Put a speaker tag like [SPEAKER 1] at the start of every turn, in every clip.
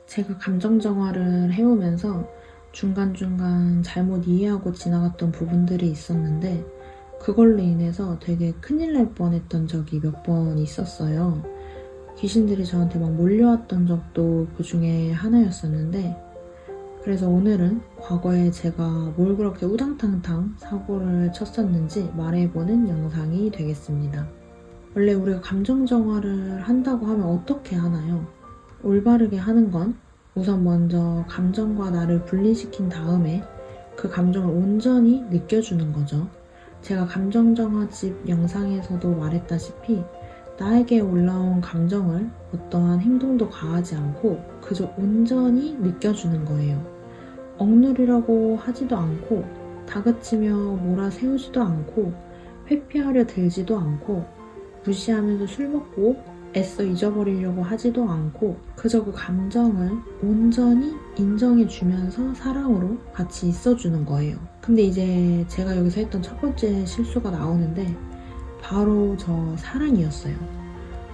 [SPEAKER 1] 제가 감정 정화를 해오면서 중간중간 잘못 이해하고 지나갔던 부분들이 있었는데 그걸로 인해서 되게 큰일 날 뻔했던 적이 몇 번 있었어요. 귀신들이 저한테 막 몰려왔던 적도 그 중에 하나였었는데 그래서 오늘은 과거에 제가 뭘 그렇게 우당탕탕 사고를 쳤었는지 말해보는 영상이 되겠습니다. 원래 우리가 감정 정화를 한다고 하면 어떻게 하나요? 올바르게 하는 건 우선 먼저 감정과 나를 분리시킨 다음에 그 감정을 온전히 느껴주는 거죠. 제가 감정정화집 영상에서도 말했다시피 나에게 올라온 감정을 어떠한 행동도 가하지 않고 그저 온전히 느껴주는 거예요. 억누르려고 하지도 않고 다그치며 몰아세우지도 않고 회피하려 들지도 않고 무시하면서 술 먹고 애써 잊어버리려고 하지도 않고 그저 그 감정을 온전히 인정해주면서 사랑으로 같이 있어주는 거예요. 근데 이제 제가 여기서 했던 첫 번째 실수가 나오는데 바로 저 사랑이었어요.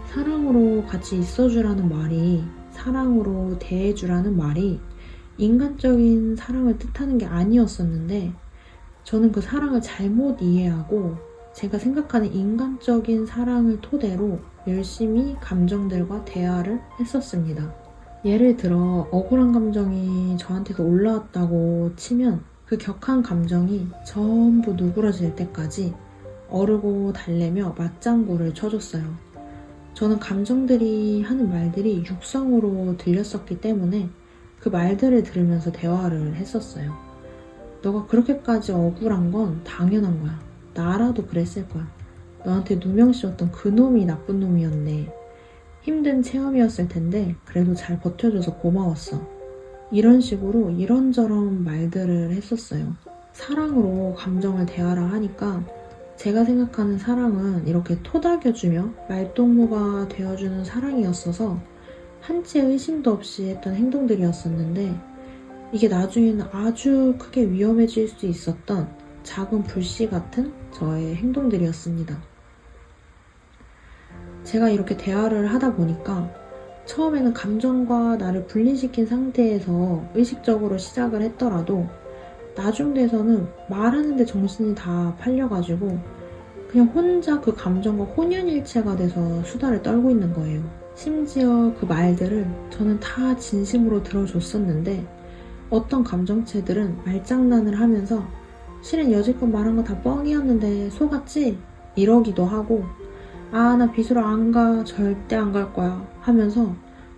[SPEAKER 1] 사랑으로 같이 있어주라는 말이, 사랑으로 대해주라는 말이 인간적인 사랑을 뜻하는 게 아니었었는데 저는 그 사랑을 잘못 이해하고 제가 생각하는 인간적인 사랑을 토대로 열심히 감정들과 대화를 했었습니다. 예를 들어 억울한 감정이 저한테서 올라왔다고 치면 그 격한 감정이 전부 누그러질 때까지 어르고 달래며 맞장구를 쳐줬어요. 저는 감정들이 하는 말들이 육성으로 들렸었기 때문에 그 말들을 들으면서 대화를 했었어요. 너가 그렇게까지 억울한 건 당연한 거야. 나라도 그랬을 거야. 너한테 누명 씌웠던 그 놈이 나쁜 놈이었네. 힘든 체험이었을 텐데 그래도 잘 버텨줘서 고마웠어. 이런 식으로 이런저런 말들을 했었어요. 사랑으로 감정을 대하라 하니까 제가 생각하는 사랑은 이렇게 토닥여주며 말동무가 되어주는 사랑이었어서 한치의 의심도 없이 했던 행동들이었었는데 이게 나중에는 아주 크게 위험해질 수 있었던 작은 불씨 같은 저의 행동들이었습니다. 제가 이렇게 대화를 하다 보니까 처음에는 감정과 나를 분리시킨 상태에서 의식적으로 시작을 했더라도 나중 돼서는 말하는데 정신이 다 팔려가지고 그냥 혼자 그 감정과 혼연일체가 돼서 수다를 떨고 있는 거예요. 심지어 그 말들을 저는 다 진심으로 들어줬었는데 어떤 감정체들은 말장난을 하면서 실은 여지껏 말한 거 다 뻥이었는데 속았지? 이러기도 하고 아, 나 빚으로 안 가. 절대 안 갈 거야. 하면서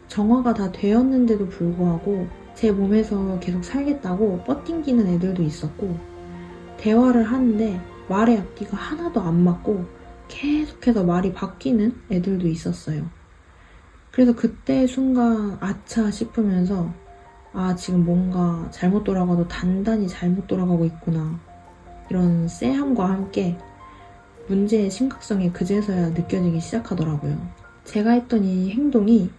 [SPEAKER 1] 정화가 다 되었는데도 불구하고 제 몸에서 계속 살겠다고 뻗팅기는 애들도 있었고 대화를 하는데 말의 앞뒤가 하나도 안 맞고 계속해서 말이 바뀌는 애들도 있었어요. 그래서 그때 순간 아차 싶으면서 아, 지금 뭔가 잘못 돌아가도 단단히 잘못 돌아가고 있구나. 이런 쎄함과 함께 문제의 심각성이 그제서야 느껴지기 시작하더라고요. 제가 했던 이 행동이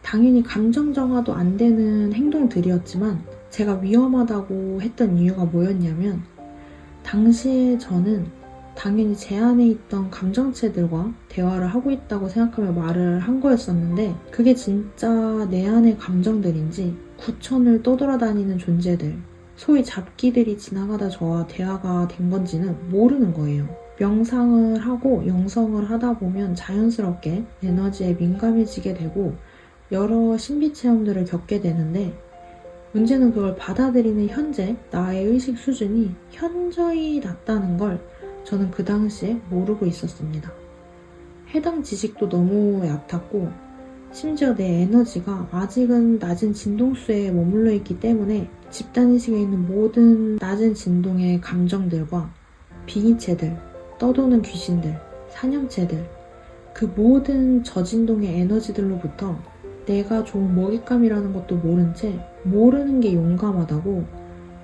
[SPEAKER 1] 당연히 감정 정화도 안 되는 행동들이었지만 제가 위험하다고 했던 이유가 뭐였냐면 당시에 저는 당연히 제 안에 있던 감정체들과 대화를 하고 있다고 생각하며 말을 한 거였었는데 그게 진짜 내 안의 감정들인지 구천을 떠돌아다니는 존재들, 소위 잡기들이 지나가다 저와 대화가 된 건지는 모르는 거예요. 명상을 하고 영성을 하다 보면 자연스럽게 에너지에 민감해지게 되고 여러 신비 체험들을 겪게 되는데 문제는 그걸 받아들이는 현재 나의 의식 수준이 현저히 낮다는 걸 저는 그 당시에 모르고 있었습니다. 해당 지식도 너무 얕았고 심지어 내 에너지가 아직은 낮은 진동수에 머물러 있기 때문에 집단의식에 있는 모든 낮은 진동의 감정들과 비기체들, 떠도는 귀신들, 사념체들 그 모든 저진동의 에너지들로부터 내가 좋은 먹잇감이라는 것도 모른 채 모르는 게 용감하다고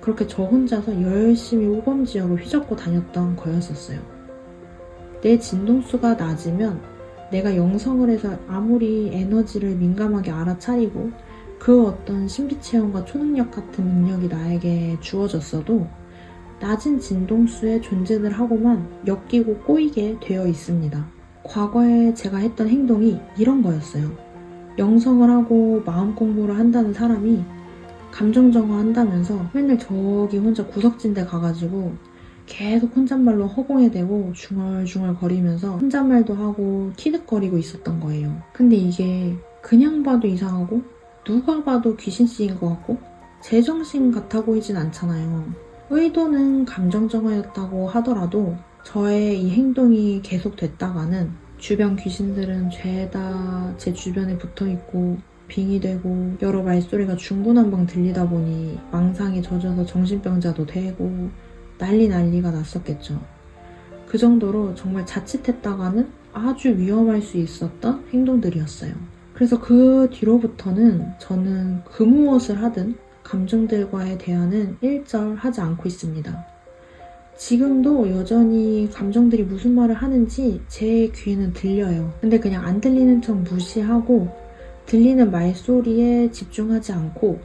[SPEAKER 1] 그렇게 저 혼자서 열심히 우범지역을 휘젓고 다녔던 거였었어요. 내 진동수가 낮으면 내가 영성을 해서 아무리 에너지를 민감하게 알아차리고 그 어떤 신비체험과 초능력 같은 능력이 나에게 주어졌어도 낮은 진동수의 존재들하고만 엮이고 꼬이게 되어 있습니다. 과거에 제가 했던 행동이 이런 거였어요. 영성을 하고 마음 공부를 한다는 사람이 감정 정화 한다면서 맨날 저기 혼자 구석진 데 가가지고 계속 혼잣말로 허공에대고 중얼중얼 거리면서 혼잣말도 하고 티득거리고 있었던 거예요. 근데 이게 그냥 봐도 이상하고 누가 봐도 귀신 씌인 것 같고 제정신 같아 보이진 않잖아요. 의도는 감정 정화였다고 하더라도 저의 이 행동이 계속됐다가는 주변 귀신들은 죄다 제 주변에 붙어있고 빙이 되고 여러 말소리가 중구난방 들리다 보니 망상에 젖어서 정신병자도 되고 난리가 났었겠죠. 그 정도로 정말 자칫했다가는 아주 위험할 수 있었던 행동들이었어요. 그래서 그 뒤로부터는 저는 그 무엇을 하든 감정들과의 대화는 일절하지 않고 있습니다. 지금도 여전히 감정들이 무슨 말을 하는지 제 귀에는 들려요. 근데 그냥 안 들리는 척 무시하고 들리는 말소리에 집중하지 않고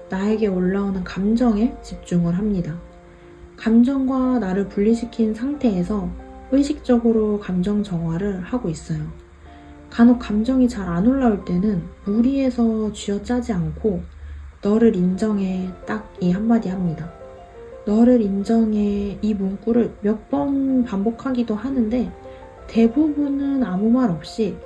[SPEAKER 1] 나에게 올라오는 감정에 집중을 합니다. 감정과 나를 분리시킨 상태에서 의식적으로 감정 정화를 하고 있어요. 간혹 감정이 잘 안 올라올 때는 무리해서 쥐어짜지 않고 너를 인정해 딱 이 한마디 합니다. 너를 인정해 이 문구를 몇 번 반복하기도 하는데 대부분은 아무 말 없이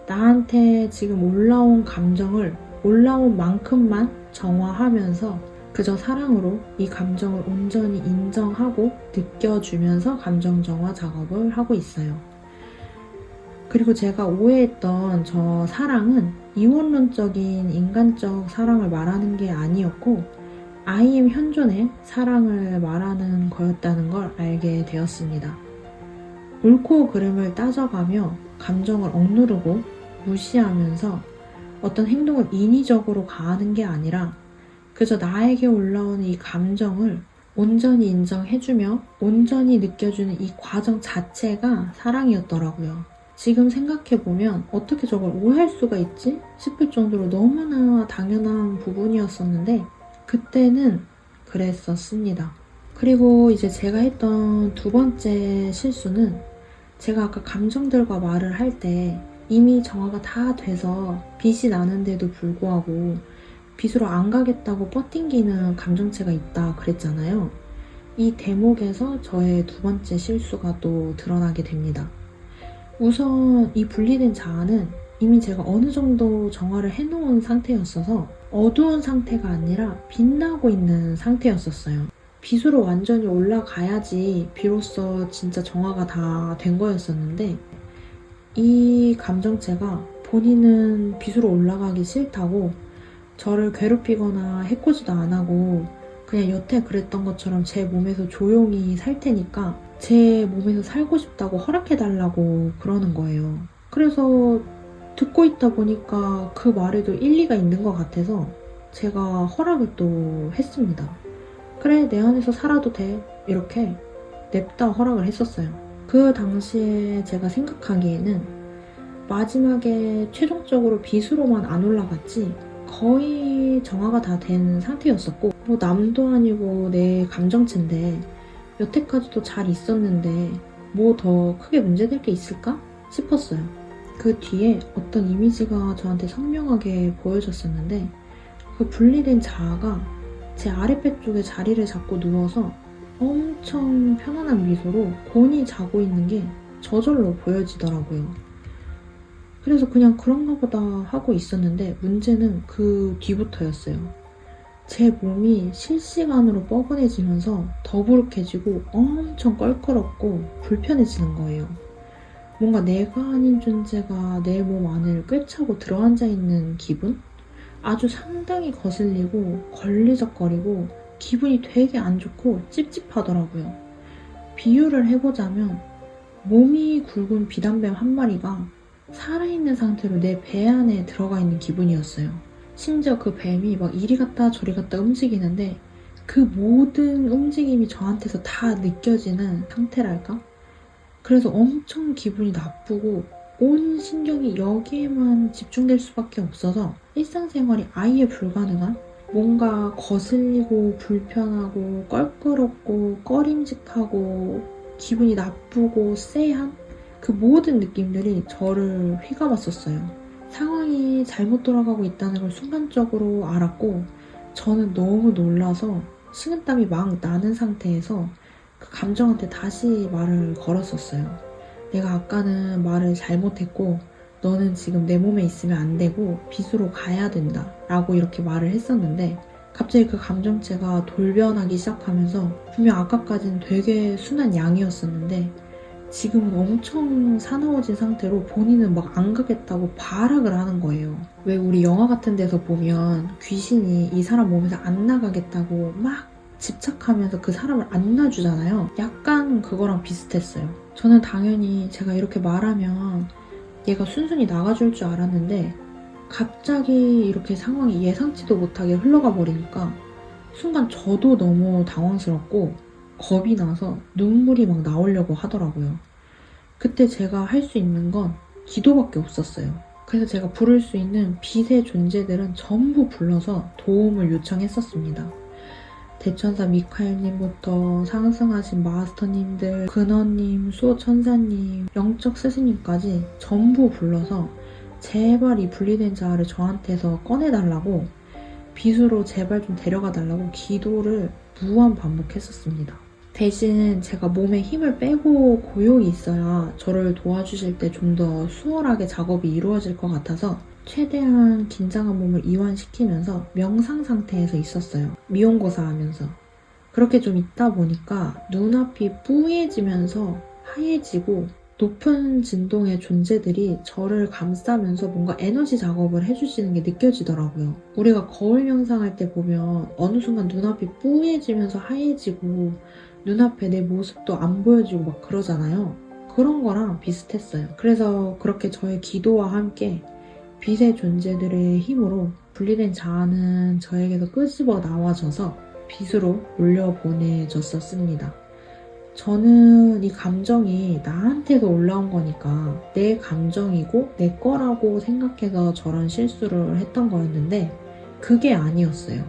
[SPEAKER 1] 나한테 지금 올라온 감정을 올라온 만큼만 정화하면서 그저 사랑으로 이 감정을 온전히 인정하고 느껴주면서 감정 정화 작업을 하고 있어요. 그리고 제가 오해했던 저 사랑은 이원론적인 인간적 사랑을 말하는 게 아니었고 I am 현존의 사랑을 말하는 거였다는 걸 알게 되었습니다. 옳고 그름을 따져가며 감정을 억누르고 무시하면서 어떤 행동을 인위적으로 가하는 게 아니라 그저 나에게 올라오는 이 감정을 온전히 인정해주며 온전히 느껴주는 이 과정 자체가 사랑이었더라고요. 지금 생각해보면 어떻게 저걸 오해할 수가 있지? 싶을 정도로 너무나 당연한 부분이었었는데 그때는 그랬었습니다. 그리고 이제 제가 했던 두 번째 실수는 제가 아까 감정들과 말을 할 때 이미 정화가 다 돼서 빛이 나는데도 불구하고 빛으로 안 가겠다고 뻗팅기는 감정체가 있다 그랬잖아요. 이 대목에서 저의 두 번째 실수가 또 드러나게 됩니다. 우선 이 분리된 자아는 이미 제가 어느 정도 정화를 해놓은 상태였어서 어두운 상태가 아니라 빛나고 있는 상태였었어요. 빛으로 완전히 올라가야지 비로소 진짜 정화가 다 된 거였었는데 이 감정체가 본인은 빛으로 올라가기 싫다고 저를 괴롭히거나 해코지도 안 하고 그냥 여태 그랬던 것처럼 제 몸에서 조용히 살 테니까 제 몸에서 살고 싶다고 허락해달라고 그러는 거예요. 그래서 듣고 있다 보니까 그 말에도 일리가 있는 것 같아서 제가 허락을 또 했습니다. 그래, 내 안에서 살아도 돼. 이렇게 냅다 허락을 했었어요. 그 당시에 제가 생각하기에는 마지막에 최종적으로 빛으로만 안 올라갔지 거의 정화가 다 된 상태였었고 뭐 남도 아니고 내 감정체인데 여태까지도 잘 있었는데 뭐 더 크게 문제될 게 있을까 싶었어요. 그 뒤에 어떤 이미지가 저한테 선명하게 보여졌었는데 그 분리된 자아가 제 아랫배 쪽에 자리를 잡고 누워서 엄청 편안한 미소로 곤히 자고 있는 게 저절로 보여지더라고요. 그래서 그냥 그런가 보다 하고 있었는데 문제는 그 뒤부터였어요. 제 몸이 실시간으로 뻐근해지면서 더부룩해지고 엄청 껄끄럽고 불편해지는 거예요. 뭔가 내가 아닌 존재가 내 몸 안을 꿰차고 들어앉아 있는 기분? 아주 상당히 거슬리고 걸리적거리고 기분이 되게 안 좋고 찝찝하더라고요. 비유를 해보자면 몸이 굵은 비단뱀 한 마리가 살아있는 상태로 내 배 안에 들어가 있는 기분이었어요. 심지어 그 뱀이 막 이리 갔다 저리 갔다 움직이는데 그 모든 움직임이 저한테서 다 느껴지는 상태랄까? 그래서 엄청 기분이 나쁘고 온 신경이 여기에만 집중될 수밖에 없어서 일상생활이 아예 불가능한 뭔가 거슬리고 불편하고 껄끄럽고 꺼림직하고 기분이 나쁘고 쎄한 그 모든 느낌들이 저를 휘감았었어요. 상황이 잘못 돌아가고 있다는 걸 순간적으로 알았고 저는 너무 놀라서 식은땀이 막 나는 상태에서 그 감정한테 다시 말을 걸었었어요. 내가 아까는 말을 잘못했고 너는 지금 내 몸에 있으면 안 되고 빚으로 가야 된다 라고 이렇게 말을 했었는데 갑자기 그 감정체가 돌변하기 시작하면서 분명 아까까지는 되게 순한 양이었었는데 지금은 엄청 사나워진 상태로 본인은 막 안 가겠다고 발악을 하는 거예요. 왜 우리 영화 같은 데서 보면 귀신이 이 사람 몸에서 안 나가겠다고 막 집착하면서 그 사람을 안 놔주잖아요. 약간 그거랑 비슷했어요. 저는 당연히 제가 이렇게 말하면 얘가 순순히 나가줄 줄 알았는데 갑자기 이렇게 상황이 예상치도 못하게 흘러가 버리니까 순간 저도 너무 당황스럽고 겁이 나서 눈물이 막 나오려고 하더라고요. 그때 제가 할 수 있는 건 기도밖에 없었어요. 그래서 제가 부를 수 있는 빛의 존재들은 전부 불러서 도움을 요청했었습니다. 대천사 미카엘님부터 상승하신 마스터님들, 근원님, 수호천사님, 영적 스승님까지 전부 불러서 제발 이 분리된 자아를 저한테서 꺼내달라고 빛으로 제발 좀 데려가 달라고 기도를 무한 반복했었습니다. 대신 제가 몸에 힘을 빼고 고용이 있어야 저를 도와주실 때 좀 더 수월하게 작업이 이루어질 것 같아서 최대한 긴장한 몸을 이완시키면서 명상 상태에서 있었어요. 미용고사 하면서. 그렇게 좀 있다 보니까 눈앞이 뿌얘지면서 하얘지고 높은 진동의 존재들이 저를 감싸면서 뭔가 에너지 작업을 해주시는 게 느껴지더라고요. 우리가 거울 명상할 때 보면 어느 순간 눈앞이 뿌얘지면서 하얘지고 눈앞에 내 모습도 안 보여지고 막 그러잖아요. 그런 거랑 비슷했어요. 그래서 그렇게 저의 기도와 함께 빛의 존재들의 힘으로 분리된 자아는 저에게서 끄집어 나와져서 빛으로 올려보내졌었습니다. 저는 이 감정이 나한테서 올라온 거니까 내 감정이고 내 거라고 생각해서 저런 실수를 했던 거였는데 그게 아니었어요.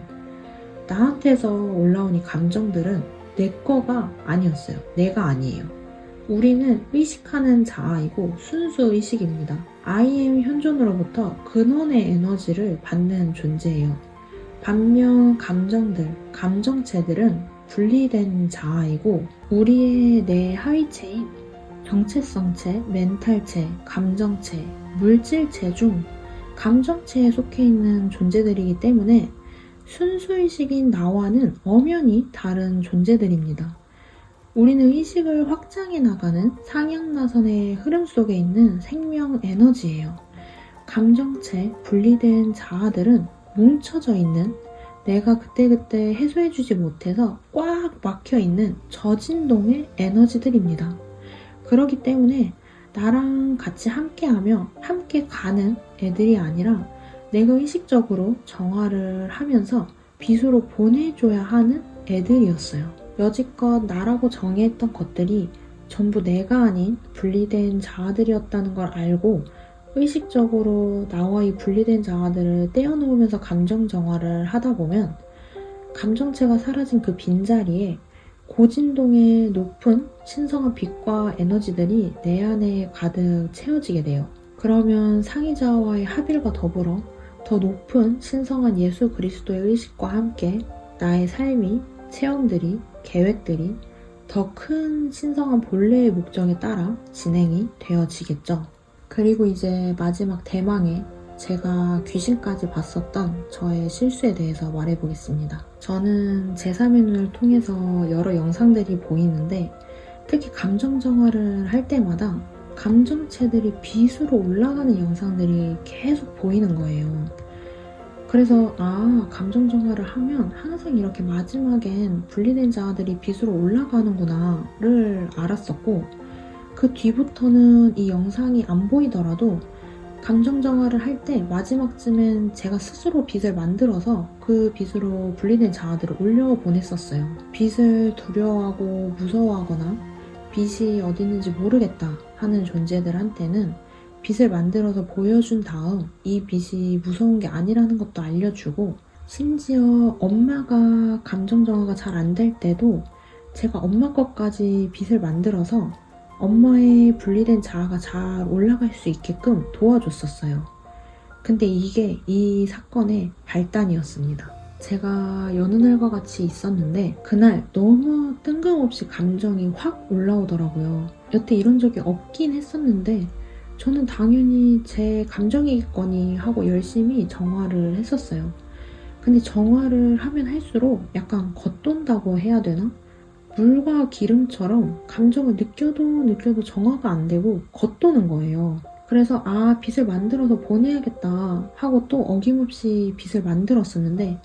[SPEAKER 1] 나한테서 올라온 이 감정들은 내 거가 아니었어요. 내가 아니에요. 우리는 의식하는 자아이고 순수 의식입니다. I am 현존으로부터 근원의 에너지를 받는 존재예요. 반면 감정들, 감정체들은 분리된 자아이고 우리의 내 하위체인 정체성체, 멘탈체, 감정체, 물질체 중 감정체에 속해 있는 존재들이기 때문에 순수의식인 나와는 엄연히 다른 존재들입니다. 우리는 의식을 확장해 나가는 상향나선의 흐름 속에 있는 생명 에너지예요. 감정체, 분리된 자아들은 뭉쳐져 있는 내가 그때그때 해소해주지 못해서 꽉 막혀있는 저진동의 에너지들입니다. 그렇기 때문에 나랑 같이 함께하며 함께 가는 애들이 아니라 내가 의식적으로 정화를 하면서 빛으로 보내줘야 하는 애들이었어요. 여지껏 나라고 정의했던 것들이 전부 내가 아닌 분리된 자아들이었다는 걸 알고 의식적으로 나와 이 분리된 자아들을 떼어놓으면서 감정 정화를 하다 보면 감정체가 사라진 그 빈자리에 고진동의 높은 신성한 빛과 에너지들이 내 안에 가득 채워지게 돼요. 그러면 상의자와의 합일과 더불어 더 높은 신성한 예수 그리스도의 의식과 함께 나의 삶이, 체험들이, 계획들이 더 큰 신성한 본래의 목적에 따라 진행이 되어지겠죠. 그리고 이제 마지막 대망의 제가 귀신까지 봤었던 저의 실수에 대해서 말해보겠습니다. 저는 제3의 눈을 통해서 여러 영상들이 보이는데 특히 감정정화를 할 때마다 감정체들이 빛으로 올라가는 영상들이 계속 보이는 거예요. 그래서 감정정화를 하면 항상 이렇게 마지막엔 분리된 자아들이 빛으로 올라가는구나를 알았었고 그 뒤부터는 이 영상이 안 보이더라도 감정정화를 할 때 마지막쯤엔 제가 스스로 빛을 만들어서 그 빛으로 분리된 자아들을 올려보냈었어요. 빛을 두려워하고 무서워하거나 빛이 어디 있는지 모르겠다 하는 존재들한테는 빛을 만들어서 보여준 다음 이 빛이 무서운 게 아니라는 것도 알려주고 심지어 엄마가 감정정화가 잘 안 될 때도 제가 엄마 것까지 빛을 만들어서 엄마의 분리된 자아가 잘 올라갈 수 있게끔 도와줬었어요. 근데 이게 이 사건의 발단이었습니다. 제가 여느 날과 같이 있었는데 그날 너무 뜬금없이 감정이 확 올라오더라고요. 여태 이런 적이 없긴 했었는데 저는 당연히 제 감정이겠거니 하고 열심히 정화를 했었어요. 근데 정화를 하면 할수록 약간 겉돈다고 해야 되나? 물과 기름처럼 감정을 느껴도 정화가 안 되고 겉도는 거예요. 그래서 빚을 만들어서 보내야겠다 하고 또 어김없이 빚을 만들었었는데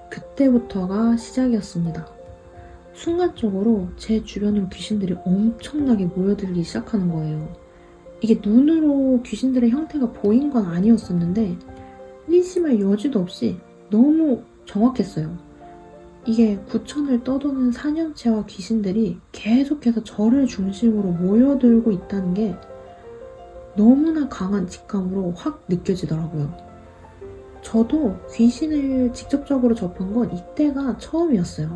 [SPEAKER 1] 그때부터가 시작이었습니다. 순간적으로 제 주변으로 귀신들이 엄청나게 모여들기 시작하는 거예요. 이게 눈으로 귀신들의 형태가 보인 건 아니었었는데 의심할 여지도 없이 너무 정확했어요. 이게 구천을 떠도는 사념체와 귀신들이 계속해서 저를 중심으로 모여들고 있다는 게 너무나 강한 직감으로 확 느껴지더라고요. 저도 귀신을 직접적으로 접한 건 이때가 처음이었어요.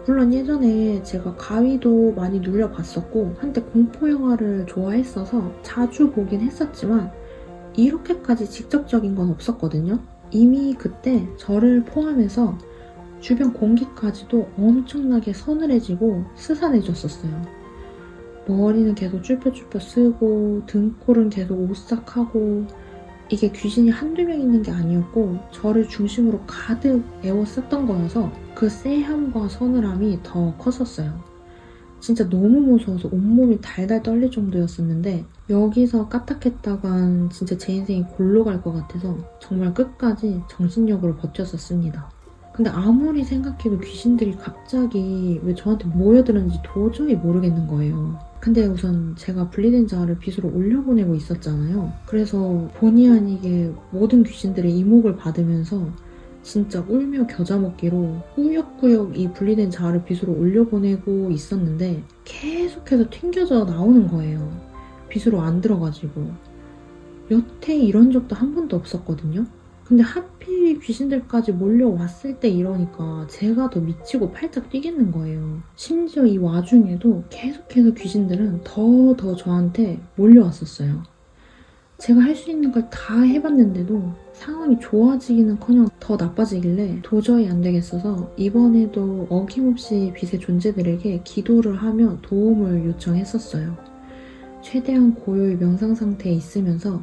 [SPEAKER 1] 물론 예전에 제가 가위도 많이 눌려봤었고 한때 공포영화를 좋아했어서 자주 보긴 했었지만 이렇게까지 직접적인 건 없었거든요. 이미 그때 저를 포함해서 주변 공기까지도 엄청나게 서늘해지고 스산해졌었어요. 머리는 계속 쭈뼛쭈뼛 쓰고 등골은 계속 오싹하고 이게 귀신이 한두 명 있는 게 아니었고 저를 중심으로 가득 에워쌌던 거여서 그 쎄함과 서늘함이 더 컸었어요. 진짜 너무 무서워서 온몸이 달달 떨릴 정도였었는데 여기서 까딱했다간 진짜 제 인생이 골로 갈 것 같아서 정말 끝까지 정신력으로 버텼었습니다. 근데 아무리 생각해도 귀신들이 갑자기 왜 저한테 모여드는지 도저히 모르겠는 거예요. 근데 우선 제가 분리된 자아를 빗으로 올려보내고 있었잖아요. 그래서 본의 아니게 모든 귀신들의 이목을 받으면서 진짜 울며 겨자 먹기로 꾸역꾸역 이 분리된 자아를 빗으로 올려보내고 있었는데 계속해서 튕겨져 나오는 거예요. 빗으로 안 들어가지고. 여태 이런 적도 한 번도 없었거든요. 근데 하필 귀신들까지 몰려왔을 때 이러니까 제가 더 미치고 팔짝 뛰겠는 거예요. 심지어 이 와중에도 계속해서 귀신들은 더 저한테 몰려왔었어요. 제가 할 수 있는 걸 다 해봤는데도 상황이 좋아지기는커녕 더 나빠지길래 도저히 안 되겠어서 이번에도 어김없이 빛의 존재들에게 기도를 하며 도움을 요청했었어요. 최대한 고요의 명상 상태에 있으면서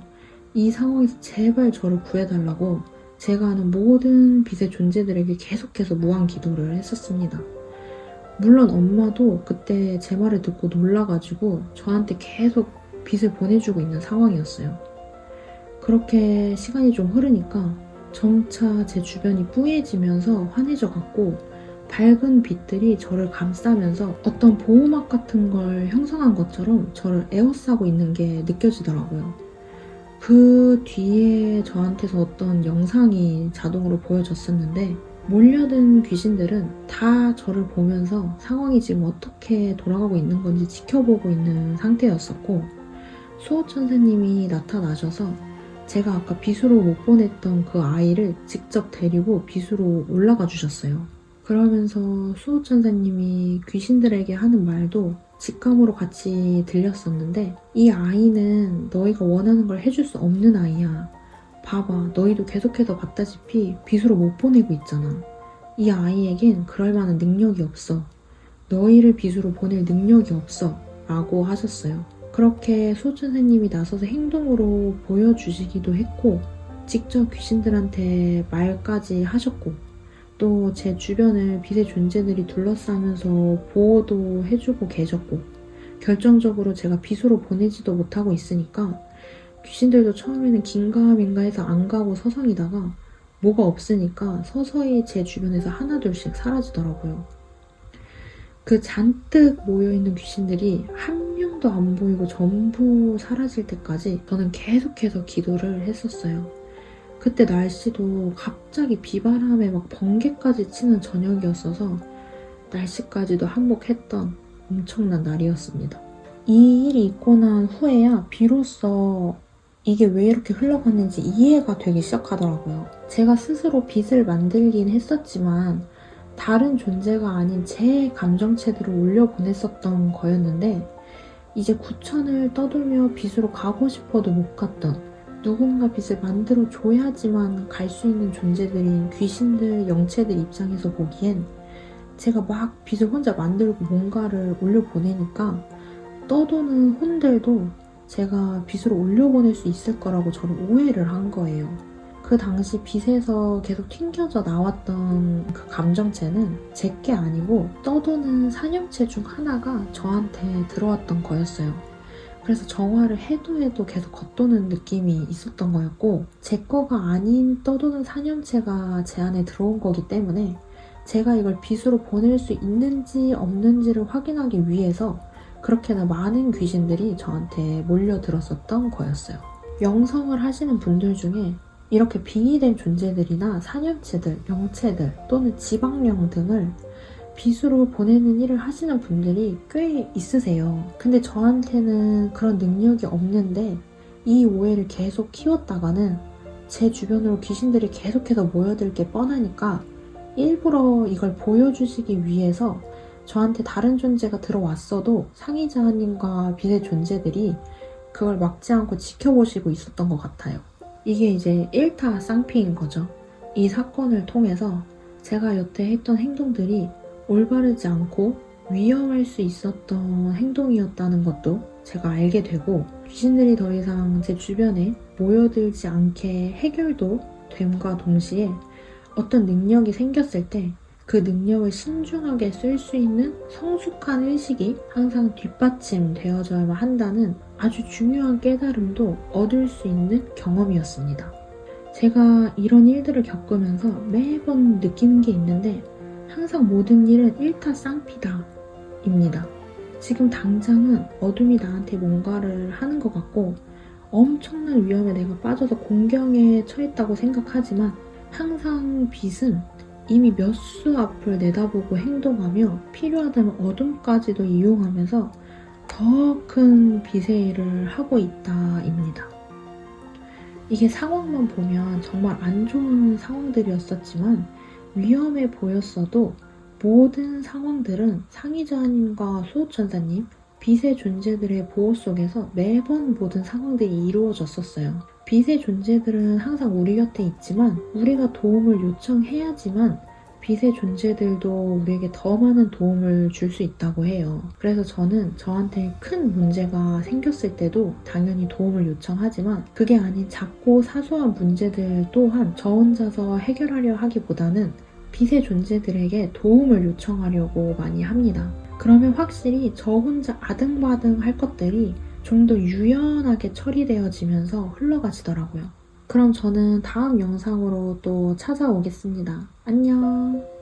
[SPEAKER 1] 이 상황에서 제발 저를 구해달라고 제가 아는 모든 빛의 존재들에게 계속해서 무한 기도를 했었습니다. 물론 엄마도 그때 제 말을 듣고 놀라가지고 저한테 계속 빛을 보내주고 있는 상황이었어요. 그렇게 시간이 좀 흐르니까 점차 제 주변이 뿌얘지면서 환해져갔고 밝은 빛들이 저를 감싸면서 어떤 보호막 같은 걸 형성한 것처럼 저를 에워싸고 있는 게 느껴지더라고요. 그 뒤에 저한테서 어떤 영상이 자동으로 보여졌었는데 몰려든 귀신들은 다 저를 보면서 상황이 지금 어떻게 돌아가고 있는 건지 지켜보고 있는 상태였었고 수호천사님이 나타나셔서 제가 아까 빗으로 못 보냈던 그 아이를 직접 데리고 빗으로 올라가 주셨어요. 그러면서 수호천사님이 귀신들에게 하는 말도 직감으로 같이 들렸었는데 이 아이는 너희가 원하는 걸 해줄 수 없는 아이야. 봐봐, 너희도 계속해서 봤다시피 빗으로 못 보내고 있잖아. 이 아이에겐 그럴 만한 능력이 없어. 너희를 빗으로 보낼 능력이 없어. 라고 하셨어요. 그렇게 수호천사님이 나서서 행동으로 보여주시기도 했고 직접 귀신들한테 말까지 하셨고 또 제 주변을 빛의 존재들이 둘러싸면서 보호도 해주고 계셨고 결정적으로 제가 빛으로 보내지도 못하고 있으니까 귀신들도 처음에는 긴가민가 해서 안 가고 서성이다가 뭐가 없으니까 서서히 제 주변에서 하나둘씩 사라지더라고요. 그 잔뜩 모여있는 귀신들이 한 명도 안 보이고 전부 사라질 때까지 저는 계속해서 기도를 했었어요. 그때 날씨도 갑자기 비바람에 막 번개까지 치는 저녁이었어서 날씨까지도 한몫했던 엄청난 날이었습니다. 이 일이 있고 난 후에야 비로소 이게 왜 이렇게 흘러갔는지 이해가 되기 시작하더라고요. 제가 스스로 빛을 만들긴 했었지만 다른 존재가 아닌 제 감정체들을 올려보냈었던 거였는데 이제 구천을 떠돌며 빛으로 가고 싶어도 못 갔던 누군가 빛을 만들어 줘야지만 갈 수 있는 존재들인 귀신들, 영체들 입장에서 보기엔 제가 막 빛을 혼자 만들고 뭔가를 올려보내니까 떠도는 혼들도 제가 빛으로 올려보낼 수 있을 거라고 저를 오해를 한 거예요. 그 당시 빛에서 계속 튕겨져 나왔던 그 감정체는 제게 아니고 떠도는 산염체 중 하나가 저한테 들어왔던 거였어요. 그래서 정화를 해도 계속 겉도는 느낌이 있었던 거였고, 제 거가 아닌 떠도는 산염체가 제 안에 들어온 거기 때문에 제가 이걸 빛으로 보낼 수 있는지 없는지를 확인하기 위해서 그렇게나 많은 귀신들이 저한테 몰려들었었던 거였어요. 영성을 하시는 분들 중에 이렇게 빙의된 존재들이나 산염체들, 영체들 또는 지방령 등을 빛으로 보내는 일을 하시는 분들이 꽤 있으세요. 근데 저한테는 그런 능력이 없는데 이 오해를 계속 키웠다가는 제 주변으로 귀신들이 계속해서 모여들 게 뻔하니까 일부러 이걸 보여주시기 위해서 저한테 다른 존재가 들어왔어도 상의자님과 빛의 존재들이 그걸 막지 않고 지켜보시고 있었던 것 같아요. 이게 이제 일타 쌍피인 거죠. 이 사건을 통해서 제가 여태 했던 행동들이 올바르지 않고 위험할 수 있었던 행동이었다는 것도 제가 알게 되고, 귀신들이 더 이상 제 주변에 모여들지 않게 해결도 됨과 동시에 어떤 능력이 생겼을 때 그 능력을 신중하게 쓸 수 있는 성숙한 의식이 항상 뒷받침되어져야만 한다는 아주 중요한 깨달음도 얻을 수 있는 경험이었습니다. 제가 이런 일들을 겪으면서 매번 느끼는 게 있는데 항상 모든 일은 일타쌍피다 입니다. 지금 당장은 어둠이 나한테 뭔가를 하는 것 같고 엄청난 위험에 내가 빠져서 공경에 처했다고 생각하지만 항상 빛은 이미 몇 수 앞을 내다보고 행동하며 필요하다면 어둠까지도 이용하면서 더 큰 빛의 일을 하고 있다입니다. 이게 상황만 보면 정말 안 좋은 상황들이었었지만 위험해 보였어도 모든 상황들은 상의자님과 수호천사님, 빛의 존재들의 보호 속에서 매번 모든 상황들이 이루어졌었어요. 빛의 존재들은 항상 우리 곁에 있지만 우리가 도움을 요청해야지만 빛의 존재들도 우리에게 더 많은 도움을 줄 수 있다고 해요. 그래서 저는 저한테 큰 문제가 생겼을 때도 당연히 도움을 요청하지만 그게 아닌 작고 사소한 문제들 또한 저 혼자서 해결하려 하기보다는 빛의 존재들에게 도움을 요청하려고 많이 합니다. 그러면 확실히 저 혼자 아등바등 할 것들이 좀 더 유연하게 처리되어지면서 흘러가지더라고요. 그럼 저는 다음 영상으로 또 찾아오겠습니다. 안녕.